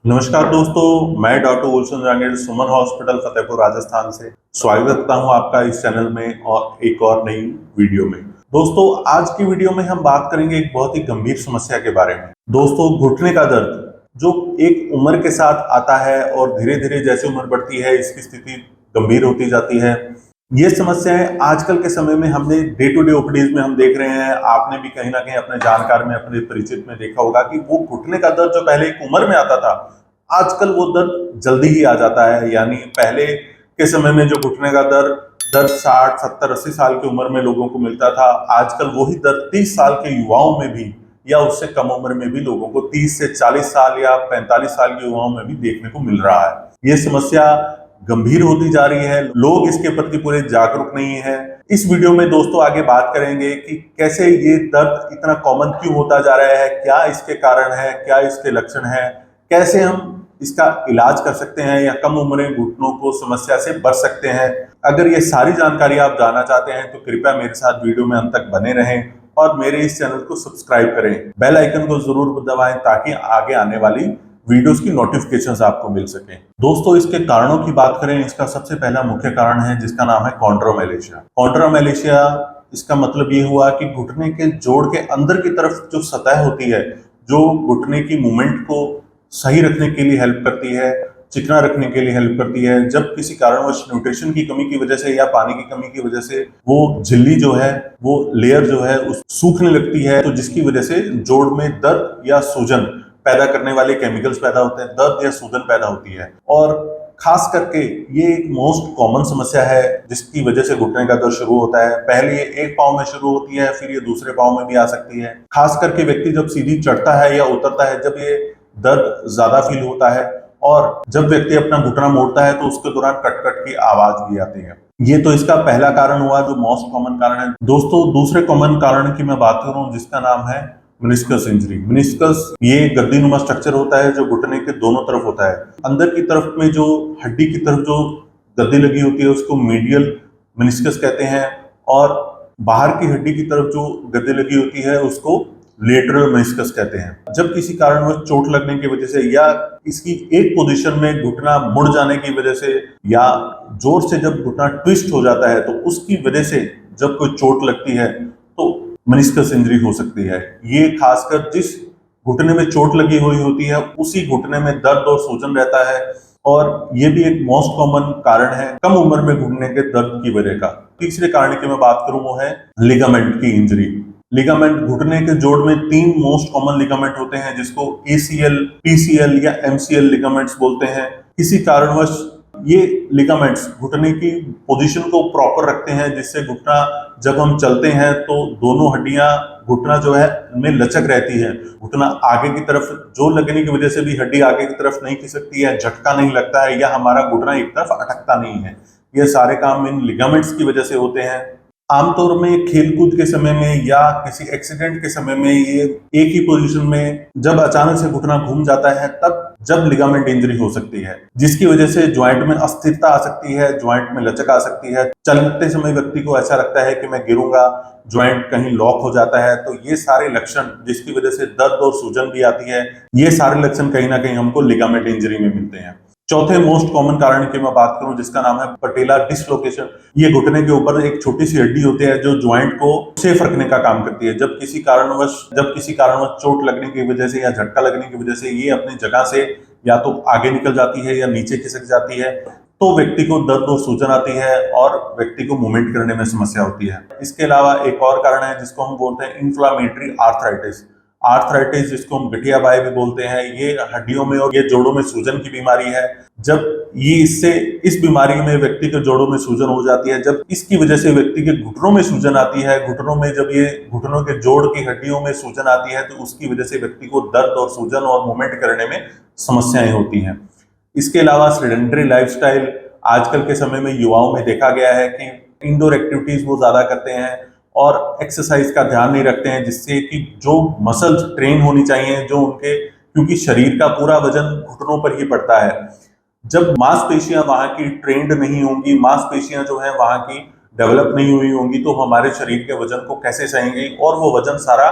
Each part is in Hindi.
नमस्कार दोस्तों, मैं डॉक्टर गुलशन जांगेड़ सुमन हॉस्पिटल फतेहपुर राजस्थान से स्वागत करता हूं आपका इस चैनल में और एक और नई वीडियो में। दोस्तों, आज की वीडियो में हम बात करेंगे एक बहुत ही गंभीर समस्या के बारे में। दोस्तों, घुटने का दर्द जो एक उम्र के साथ आता है और धीरे धीरे जैसे उम्र बढ़ती है इसकी स्थिति गंभीर होती जाती है। ये समस्याएं आजकल के समय में हमने डे टू डे ओपीडीज में हम देख रहे हैं। आपने भी कहीं ना कहीं अपने जानकार में, अपने परिचित में देखा होगा कि वो घुटने का दर्द जो पहले एक उम्र में आता था, आजकल वो दर्द जल्दी ही आ जाता है। यानी पहले के समय में जो घुटने का दर्द 60, 70, 80 साल की उम्र में लोगों को मिलता था, आजकल वही दर्द 30 साल के युवाओं में भी या उससे कम उम्र में भी लोगों को 30 से 40 साल या 45 साल के युवाओं में भी देखने को मिल रहा है। ये समस्या गंभीर होती जा रही है, लोग इसके प्रति पूरे जागरूक नहीं है। इस वीडियो में दोस्तों आगे बात करेंगे कि कैसे ये दर्द इतना कॉमन क्यों होता जा रहा है, क्या इसके कारण है, क्या इसके लक्षण है, कैसे हम इसका इलाज कर सकते हैं या कम उम्र में घुटनों को समस्या से बच सकते हैं। अगर ये सारी जानकारी आप जानना चाहते हैं तो कृपया मेरे साथ वीडियो में अंत तक बने रहें और मेरे इस चैनल को सब्सक्राइब करें, बेल आइकन को जरूर दबाएं ताकि आगे आने वाली वीडियोस की नोटिफिकेशंस आपको मिल सके। दोस्तों, इसके कारणों की बात करें, इसका सबसे पहला मुख्य कारण है जिसका नाम है कॉन्ड्रोमेलेशिया। कॉन्ड्रोमेलेशिया इसका मतलब ये हुआ कि घुटने के जोड़ के अंदर की तरफ जो सतह होती है, जो घुटने की मूवमेंट को सही रखने के लिए हेल्प करती है, चिकना रखने के लिए हेल्प करती है, जब किसी कारणवश न्यूट्रिशन की कमी की वजह से या पानी की कमी की वजह से वो झिल्ली जो है, वो लेयर जो है उस सूखने लगती है, तो जिसकी वजह से जोड़ में दर्द या सूजन पैदा करने वाले केमिकल्स पैदा होते हैं, दर्द या सूजन पैदा होती है। और खास करके ये एक मोस्ट कॉमन समस्या है जिसकी वजह से घुटने का दर्द शुरू होता है। पहले ये एक पांव में शुरू होती है, फिर ये दूसरे पांव में भी आ सकती है। खास करके व्यक्ति जब सीढ़ी चढ़ता है या उतरता है, जब ये दर्द ज्यादा फील होता है, और जब व्यक्ति अपना घुटना मोड़ता है तो उसके दौरान कट कट की आवाज भी आती है। ये तो इसका पहला कारण हुआ जो मोस्ट कॉमन कारण है। दोस्तों, दूसरे कॉमन कारण की मैं बात करूं जिसका नाम है मेनिस्कस इंजरी। मेनिस्कस ये गद्दीनुमा स्ट्रक्चर होता है जो घुटने के दोनों तरफ होता है। अंदर की तरफ में जो हड्डी की तरफ जो गद्दी लगी होती है उसको मीडियल मेनिस्कस कहते हैं, और बाहर की हड्डी की तरफ जो गद्दी लगी होती है उसको लेटरल मेनिस्कस कहते हैं। जब किसी कारणवश चोट लगने की वजह से या इसकी एक पोजीशन में घुटना मुड़ जाने की वजह से या जोर से जब घुटना ट्विस्ट हो जाता है तो उसकी वजह से जब कोई चोट लगती है तो मेनिस्कस इंजरी हो सकती है। ये खासकर जिस घुटने में चोट लगी हुई होती है उसी घुटने में दर्द और सूजन रहता है, और ये भी एक मोस्ट कॉमन कारण है कम उम्र में घुटने के दर्द की वजह का। तीसरे कारण की मैं बात करूं वो है लिगामेंट की इंजरी। लिगामेंट, घुटने के जोड़ में 3 मोस्ट कॉमन लिगामेंट होते हैं जिसको ACL, PCL या MCL लिगामेंट्स बोलते हैं। किसी कारणवश ये लिगामेंट्स घुटने की पोजीशन को प्रॉपर रखते हैं, जिससे घुटना जब हम चलते हैं तो दोनों हड्डियां, घुटना जो है में लचक रहती है। घुटना आगे की तरफ जोर लगने की वजह से भी हड्डी आगे की तरफ नहीं खिसकती है, झटका नहीं लगता है या हमारा घुटना एक तरफ अटकता नहीं है। ये सारे काम इन लिगामेंट्स की वजह से होते हैं। आमतौर में खेलकूद के समय में या किसी एक्सीडेंट के समय में ये एक ही पोजीशन में जब अचानक से घुटना घूम जाता है तब जब लिगामेंट इंजरी हो सकती है, जिसकी वजह से ज्वाइंट में अस्थिरता आ सकती है, ज्वाइंट में लचक आ सकती है। चलते समय व्यक्ति को ऐसा लगता है कि मैं गिरूंगा, ज्वाइंट कहीं लॉक हो जाता है। तो ये सारे लक्षण जिसकी वजह से दर्द और सूजन भी आती है, ये सारे लक्षण कहीं ना कहीं हमको लिगामेंट इंजरी में मिलते हैं। चौथे मोस्ट कॉमन कारण की मैं बात करूं जिसका नाम है पटेला डिसलोकेशन। ये घुटने के ऊपर एक छोटी सी हड्डी होती है जो ज्वाइंट को सेफ रखने का काम करती है। जब किसी कारणवश चोट लगने की वजह से या झटका लगने की वजह से ये अपनी जगह से या तो आगे निकल जाती है या नीचे खिसक जाती है, तो व्यक्ति को दर्द और सूजन आती है और व्यक्ति को मूवमेंट करने में समस्या होती है। इसके अलावा एक और कारण है जिसको हम बोलते हैं इन्फ्लामेटरी आर्थराइटिस। आर्थराइटिस जिसको हम गठिया बाय भी बोलते हैं, ये हड्डियों में और ये जोड़ों में सूजन की बीमारी है। जब ये इस बीमारी में व्यक्ति के जोड़ों में सूजन हो जाती है, जब इसकी वजह से व्यक्ति के घुटनों में सूजन आती है, घुटनों में जब ये घुटनों के जोड़ की हड्डियों में सूजन आती है तो उसकी वजह से व्यक्ति को दर्द और सूजन और मूवमेंट करने में समस्याएं होती हैं। इसके अलावा सेडेंटरी लाइफस्टाइल आजकल के समय में युवाओं में देखा गया है कि इंडोर एक्टिविटीज वो ज्यादा करते हैं और एक्सरसाइज का ध्यान नहीं रखते हैं, जिससे कि जो मसल्स ट्रेन होनी चाहिए, जो उनके, क्योंकि शरीर का पूरा वजन घुटनों पर ही पड़ता है। जब मांसपेशियां वहां की ट्रेंड नहीं होंगी, मांसपेशियां जो है वहां की डेवलप नहीं हुई होंगी, तो हमारे शरीर के वजन को कैसे सहेंगे, और वो वजन सारा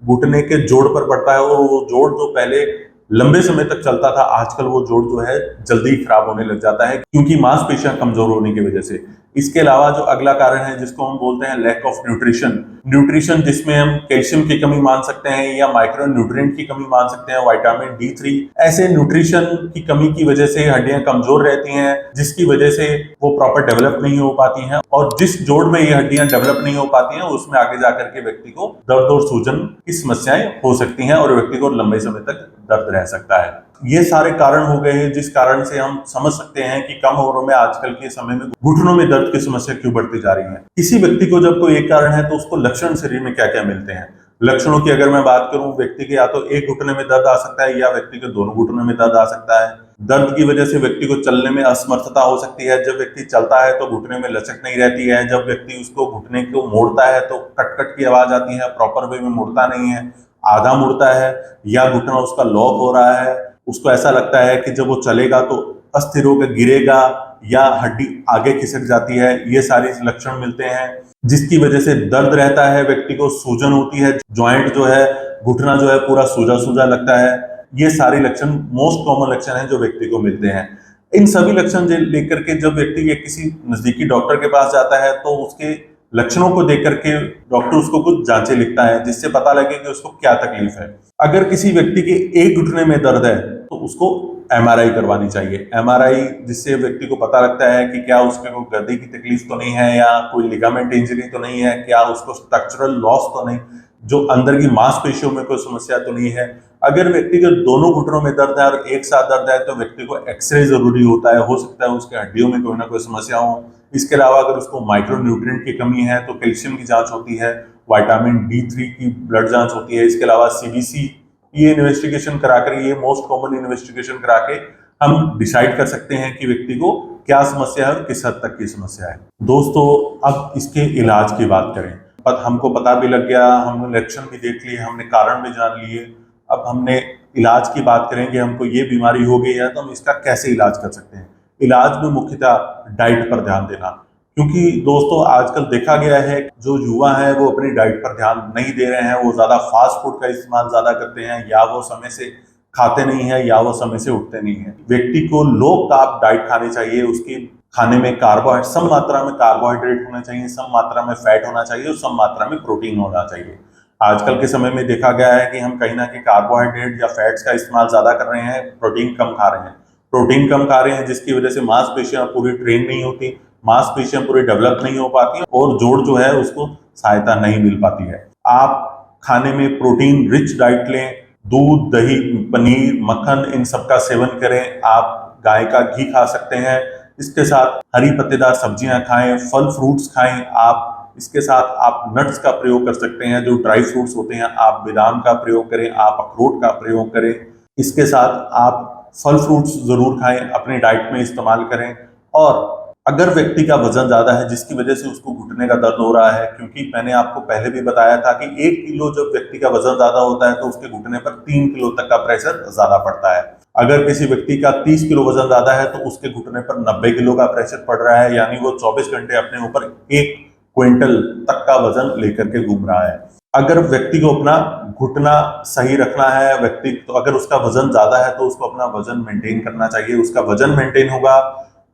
घुटने के जोड़ पर पड़ता है, और वो जोड़ जो पहले लंबे समय तक चलता था, आजकल वो जोड़ जो है जल्दी खराब होने लग जाता है क्योंकि मांसपेशियां कमजोर होने की वजह से। इसके अलावा जो अगला कारण है जिसको हम बोलते हैं लैक ऑफ न्यूट्रिशन, जिसमें हम कैल्शियम की कमी मान सकते हैं या माइक्रो न्यूट्रिएंट की कमी मान सकते हैं, विटामिन D3। ऐसे न्यूट्रिशन की कमी की वजह से हड्डियां कमजोर रहती हैं, जिसकी वजह से वो प्रॉपर डेवलप नहीं हो पाती हैं, और जिस जोड़ में ये हड्डियां डेवलप नहीं हो पाती हैं उसमें आगे जाकर के व्यक्ति को दर्द और सूजन की समस्याएं हो सकती हैं और व्यक्ति को लंबे समय तक दर्द रह सकता है। ये सारे कारण हो गए हैं जिस कारण से हम समझ सकते हैं कि कम उम्र में आजकल के समय में घुटनों में दर्द की समस्या क्यों बढ़ती जा रही है। किसी व्यक्ति को जब कोई एक कारण है तो उसको लक्षण शरीर में क्या क्या मिलते हैं। लक्षणों की अगर मैं बात करूं, व्यक्ति के या तो एक घुटने में दर्द आ सकता है या व्यक्ति के दोनों घुटनों में दर्द आ सकता है। दर्द की वजह से व्यक्ति को चलने में असमर्थता हो सकती है। जब व्यक्ति चलता है तो घुटने में लचक नहीं रहती है। जब व्यक्ति उसको घुटने को मोड़ता है तो कट कट की आवाज आती है, प्रॉपर वे में मुड़ता नहीं है, आधा मुड़ता है या घुटना उसका लॉक हो रहा है। उसको ऐसा लगता है कि जब वो चलेगा तो अस्थिर होकर गिरेगा या हड्डी आगे खिसक जाती है। ये सारे लक्षण मिलते हैं जिसकी वजह से दर्द रहता है, व्यक्ति को सूजन होती है, जॉइंट जो है, घुटना जो है पूरा सूजा सूजा लगता है। ये सारे लक्षण मोस्ट कॉमन लक्षण हैं जो व्यक्ति को मिलते हैं। इन सभी लक्षण लेकर के जब व्यक्ति किसी नजदीकी डॉक्टर के पास जाता है तो उसके लक्षणों को देख करके डॉक्टर उसको कुछ जांचें लिखता है जिससे पता लगे कि उसको क्या तकलीफ है। अगर किसी व्यक्ति के एक घुटने में दर्द है तो उसको MRI करवानी चाहिए। MRI जिससे व्यक्ति को पता लगता है कि क्या उसके को गर्दन की तकलीफ तो नहीं है या कोई लिगामेंट इंजरी तो नहीं है, क्या उसको स्ट्रक्चरल लॉस तो नहीं, जो अंदर की मांसपेशियों में कोई समस्या तो नहीं है। अगर व्यक्ति के दोनों घुटनों में दर्द है और एक साथ दर्द है तो व्यक्ति को एक्सरे जरूरी होता है। हो सकता है उसके हड्डियों में कोई ना कोई समस्या हो। इसके अलावा अगर उसको माइक्रो न्यूट्रिएंट की कमी है तो कैल्शियम की जांच होती है, विटामिन D3 की ब्लड जांच होती है। इसके अलावा CBC ये इन्वेस्टिगेशन कराकर, ये मोस्ट कॉमन इन्वेस्टिगेशन करा के हम डिसाइड कर सकते हैं कि व्यक्ति को क्या समस्या है और किस हद तक की समस्या है। दोस्तों, अब इसके इलाज की बात करें। पर हमको पता भी लग गया, हमने लक्षण भी देख लिए, हमने कारण भी जान लिए। अब हमने इलाज की बात करेंगे। हमको ये बीमारी हो गई है तो हम इसका कैसे इलाज कर सकते हैं। इलाज में मुख्यतः डाइट पर ध्यान देना, क्योंकि दोस्तों आजकल देखा गया है जो युवा है वो अपनी डाइट पर ध्यान नहीं दे रहे हैं। वो ज्यादा फास्ट फूड का इस्तेमाल ज्यादा करते हैं, या वो समय से खाते नहीं है या वो समय से उठते नहीं है। व्यक्ति को लो कार्ब डाइट खानी चाहिए। उसकी खाने में कार्बोहाइड्रेट, सम मात्रा में कार्बोहाइड्रेट होना चाहिए, सम मात्रा में फैट होना चाहिए और सम मात्रा में प्रोटीन होना चाहिए। आजकल के समय में देखा गया है कि हम कहीं ना कहीं कार्बोहाइड्रेट या फैट्स का इस्तेमाल ज्यादा कर रहे हैं, प्रोटीन कम खा रहे हैं। प्रोटीन कम खा रहे हैं जिसकी वजह से मांसपेशियां पूरी ट्रेन नहीं होती, मांसपेशियां पूरी डेवलप नहीं हो पाती और जोड़ जो है उसको सहायता नहीं मिल पाती है। आप खाने में प्रोटीन रिच डाइट लें, दूध, दही, पनीर, मक्खन, इन सब का सेवन करें। आप गाय का घी खा सकते हैं। इसके साथ हरी पत्तेदार सब्जियां खाएं, फल फ्रूट्स खाएं। आप इसके साथ आप नट्स का प्रयोग कर सकते हैं, जो ड्राई फ्रूट्स होते हैं। आप बादाम का प्रयोग करें, आप अखरोट का प्रयोग करें। इसके साथ आप फल फ्रूट्स जरूर खाएं, अपने डाइट में इस्तेमाल करें। और अगर व्यक्ति का वजन ज्यादा है जिसकी वजह से उसको घुटने का दर्द हो रहा है, क्योंकि मैंने आपको पहले भी बताया था कि 1 किलो जब व्यक्ति का वजन ज्यादा होता है तो उसके घुटने पर 3 किलो तक का प्रेशर ज्यादा पड़ता है। अगर किसी व्यक्ति का 30 किलो वजन ज्यादा है तो उसके घुटने पर 90 किलो का प्रेशर पड़ रहा है, यानी वो 24 घंटे अपने ऊपर 1 क्विंटल तक का वजन लेकर के घूम रहा है। अगर व्यक्ति को अपना घुटना सही रखना है, व्यक्ति तो अगर उसका वजन ज्यादा है तो उसको अपना वजन मेंटेन करना चाहिए। उसका वजन मेंटेन होगा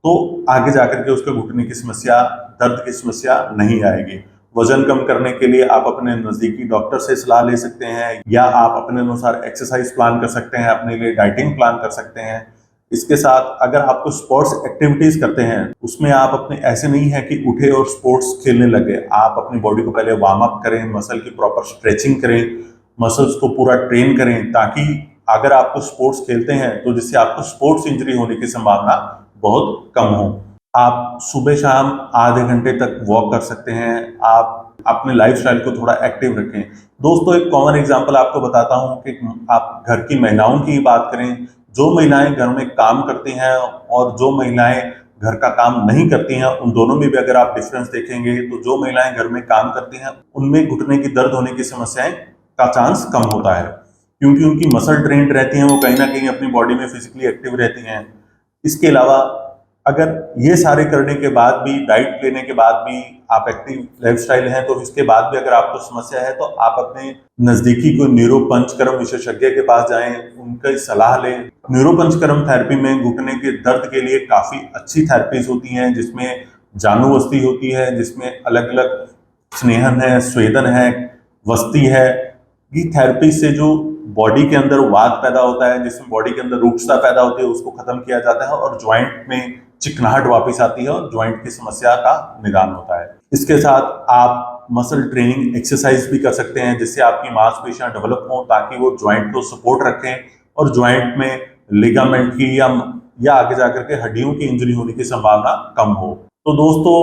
तो आगे जाकर के उसके घुटने की समस्या, दर्द की समस्या नहीं आएगी। वजन कम करने के लिए आप अपने नजदीकी डॉक्टर से सलाह ले सकते हैं, या आप अपने अनुसार एक्सरसाइज प्लान कर सकते हैं, अपने लिए डाइटिंग प्लान कर सकते हैं। इसके साथ अगर आपको स्पोर्ट्स एक्टिविटीज करते हैं उसमें आप अपने, ऐसे नहीं है कि उठे और स्पोर्ट्स खेलने लगे। आप अपनी बॉडी को पहले वार्म अप करें, मसल की प्रॉपर स्ट्रेचिंग करें, मसल्स को पूरा ट्रेन करें, ताकि अगर आपको स्पोर्ट्स खेलते हैं तो जिससे आपको स्पोर्ट्स इंजरी होने की संभावना बहुत कम हो। आप सुबह शाम आधे घंटे तक वॉक कर सकते हैं। आप अपने लाइफस्टाइल को थोड़ा एक्टिव रखें। दोस्तों, एक कॉमन एग्जांपल आपको बताता हूं कि आप घर की महिलाओं की बात करें। जो महिलाएं घर में काम करती हैं और जो महिलाएं घर का काम नहीं करती हैं, उन दोनों में भी अगर आप डिफरेंस देखेंगे तो जो महिलाएं घर में काम करती हैं उनमें घुटने की दर्द होने की समस्याएं का चांस कम होता है, क्योंकि उनकी मसल ट्रेंड रहती हैं, वो कहीं ना कहीं अपनी बॉडी में फिजिकली एक्टिव रहती हैं। इसके अलावा अगर ये सारे करने के बाद भी, डाइट लेने के बाद भी आप एक्टिव लाइफस्टाइल हैं, तो इसके बाद भी अगर आपको समस्या है तो आप अपने नजदीकी कोई न्यूरो पंचकर्म विशेषज्ञ के पास जाएं, उनकी सलाह लें। न्यूरो पंचकर्म थेरेपी में घुटने के दर्द के लिए काफी अच्छी थेरेपीज होती हैं, जिसमें जानुवस्ती होती है, जिसमें अलग अलग स्नेहन है, स्वेदन है, वस्ती है। ये थेरेपी से जो बॉडी के अंदर वात पैदा होता है, जिसमें बॉडी के अंदर रुक्षता पैदा होती है, उसको खत्म किया जाता है और ज्वाइंट में चिकनाहट वापस आती है और ज्वाइंट की समस्या का निदान होता है। इसके साथ आप मसल ट्रेनिंग एक्सरसाइज भी कर सकते हैं, जिससे आपकी मांसपेशियां डेवलप हों, ताकि वो ज्वाइंट को सपोर्ट रखें और ज्वाइंट में लिगामेंट की या आगे जाकर के हड्डियों की इंजरी होने की संभावना कम हो। तो दोस्तों,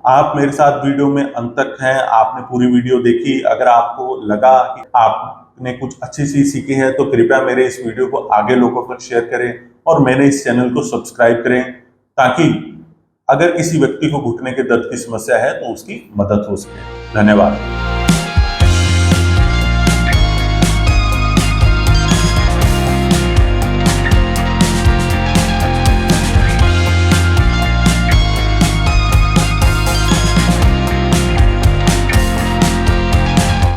आप मेरे साथ वीडियो में अंत तक हैं, आपने पूरी वीडियो देखी। अगर आपको लगा कि आपने कुछ अच्छी चीज सीखी है तो कृपया मेरे इस वीडियो को आगे लोगों तक शेयर करें और मेरे इस चैनल को सब्सक्राइब करें, ताकि अगर किसी व्यक्ति को घुटने के दर्द की समस्या है तो उसकी मदद हो सके। धन्यवाद।